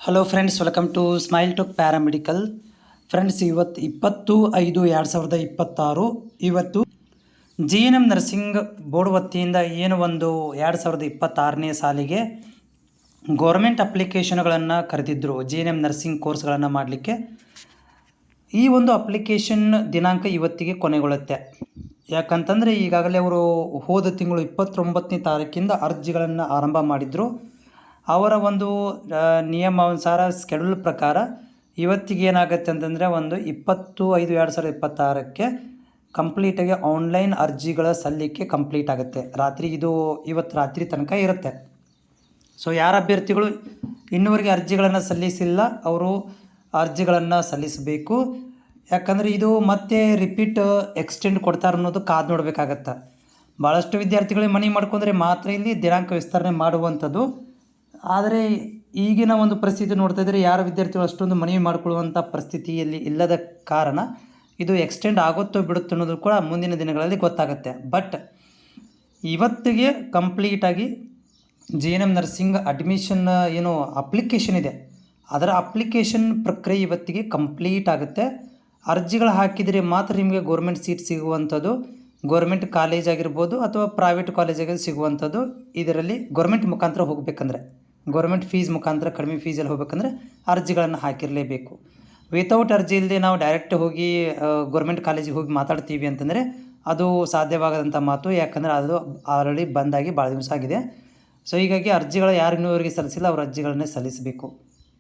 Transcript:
Hello friends, welcome to Smile to Paramedical. Friends, ಇವತ್ತು 20/5/2026 ಇವತ್ತು GNM nursing board ವತಿಯಿಂದ ಏನು ಒಂದು 2026ನೇ ಸಾಲಿಗೆ ಗೋರ್ಮೆಂಟ್ ಅಪ್ಲಿಕೇಶನ್ಗಳನ್ನು ಕರೆದಿದ್ದರು GNM ನರ್ಸಿಂಗ್ ಕೋರ್ಸ್ಗಳನ್ನು ಮಾಡಲಿಕ್ಕೆ. ಈ ಒಂದು ಅಪ್ಲಿಕೇಶನ್ ದಿನಾಂಕ ಇವತ್ತಿಗೆ ಕೊನೆಗೊಳ್ಳುತ್ತೆ. ಯಾಕಂತಂದರೆ ಈಗಾಗಲೇ ಅವರು ಹೋದ ತಿಂಗಳು 29ನೇ ತಾರೀಕಿಂದ ಅರ್ಜಿಗಳನ್ನು ಆರಂಭ ಮಾಡಿದರು. ಅವರ ಒಂದು ನಿಯಮಾನುಸಾರ ಸ್ಕೆಡ್ಯೂಲ್ ಪ್ರಕಾರ ಇವತ್ತಿಗೆ ಏನಾಗುತ್ತೆ ಅಂತಂದರೆ ಒಂದು 20/5/2026ಕ್ಕೆ ಕಂಪ್ಲೀಟಾಗಿ ಆನ್ಲೈನ್ ಅರ್ಜಿಗಳ ಸಲ್ಲಿಕೆ ಕಂಪ್ಲೀಟ್ ಆಗುತ್ತೆ. ಇವತ್ತು ರಾತ್ರಿ ತನಕ ಇರುತ್ತೆ. ಸೊ ಯಾರ ಅಭ್ಯರ್ಥಿಗಳು ಇನ್ನೂವರೆಗೆ ಅರ್ಜಿಗಳನ್ನು ಸಲ್ಲಿಸಿಲ್ಲ, ಅವರು ಅರ್ಜಿಗಳನ್ನು ಸಲ್ಲಿಸಬೇಕು. ಯಾಕಂದರೆ ಇದು ಮತ್ತೆ ರಿಪೀಟ್ ಎಕ್ಸ್ಟೆಂಡ್ ಕೊಡ್ತಾರೆ ಅನ್ನೋದು ಕಾದು ನೋಡಬೇಕಾಗತ್ತೆ. ಭಾಳಷ್ಟು ವಿದ್ಯಾರ್ಥಿಗಳಿಗೆ ಮನವಿ ಮಾಡ್ಕೊಂಡ್ರೆ ಮಾತ್ರ ಇಲ್ಲಿ ದಿನಾಂಕ ವಿಸ್ತರಣೆ ಮಾಡುವಂಥದ್ದು. ಆದರೆ ಈಗಿನ ಒಂದು ಪರಿಸ್ಥಿತಿ ನೋಡ್ತಾ ಇದ್ದರೆ ಯಾರ ವಿದ್ಯಾರ್ಥಿಗಳು ಅಷ್ಟೊಂದು ಮನವಿ ಮಾಡಿಕೊಳ್ಳುವಂಥ ಪರಿಸ್ಥಿತಿಯಲ್ಲಿ ಇಲ್ಲದ ಕಾರಣ ಇದು ಎಕ್ಸ್ಟೆಂಡ್ ಆಗುತ್ತೋ ಬಿಡುತ್ತೋ ಅನ್ನೋದು ಕೂಡ ಮುಂದಿನ ದಿನಗಳಲ್ಲಿ ಗೊತ್ತಾಗುತ್ತೆ. ಬಟ್ ಇವತ್ತಿಗೆ ಕಂಪ್ಲೀಟಾಗಿ GNM ನರ್ಸಿಂಗ್ ಅಡ್ಮಿಷನ್ ಏನು ಅಪ್ಲಿಕೇಶನ್ ಇದೆ, ಅದರ ಅಪ್ಲಿಕೇಶನ್ ಪ್ರಕ್ರಿಯೆ ಇವತ್ತಿಗೆ ಕಂಪ್ಲೀಟ್ ಆಗುತ್ತೆ. ಅರ್ಜಿಗಳು ಹಾಕಿದರೆ ಮಾತ್ರ ನಿಮಗೆ ಗೋರ್ಮೆಂಟ್ ಸೀಟ್ ಸಿಗುವಂಥದ್ದು. ಗೋರ್ಮೆಂಟ್ ಕಾಲೇಜ್ ಆಗಿರ್ಬೋದು ಅಥವಾ ಪ್ರೈವೇಟ್ ಕಾಲೇಜಾಗಿ ಸಿಗುವಂಥದ್ದು. ಇದರಲ್ಲಿ ಗೋರ್ಮೆಂಟ್ ಮುಖಾಂತರ ಹೋಗಬೇಕಂದ್ರೆ, ಗೋರ್ಮೆಂಟ್ ಫೀಸ್ ಮುಖಾಂತರ ಕಡಿಮೆ ಫೀಸಲ್ಲಿ ಹೋಗ್ಬೇಕಂದ್ರೆ ಅರ್ಜಿಗಳನ್ನು ಹಾಕಿರಲೇಬೇಕು. ವಿತೌಟ್ ಅರ್ಜಿ ಇಲ್ಲದೆ ನಾವು ಡೈರೆಕ್ಟ್ ಹೋಗಿ ಗೋರ್ಮೆಂಟ್ ಕಾಲೇಜಿಗೆ ಹೋಗಿ ಮಾತಾಡ್ತೀವಿ ಅಂತಂದರೆ ಅದು ಸಾಧ್ಯವಾಗದಂಥ ಮಾತು. ಯಾಕಂದರೆ ಅದು ಆಲ್ರೆಡಿ ಬಂದಾಗಿ ಭಾಳ ದಿವಸ ಆಗಿದೆ. ಸೊ ಹೀಗಾಗಿ ಅರ್ಜಿಗಳು ಯಾರು ಇನ್ನೂವರೆಗೆ ಸಲ್ಲಿಸಿಲ್ಲ, ಅವ್ರ ಅರ್ಜಿಗಳನ್ನೇ ಸಲ್ಲಿಸಬೇಕು.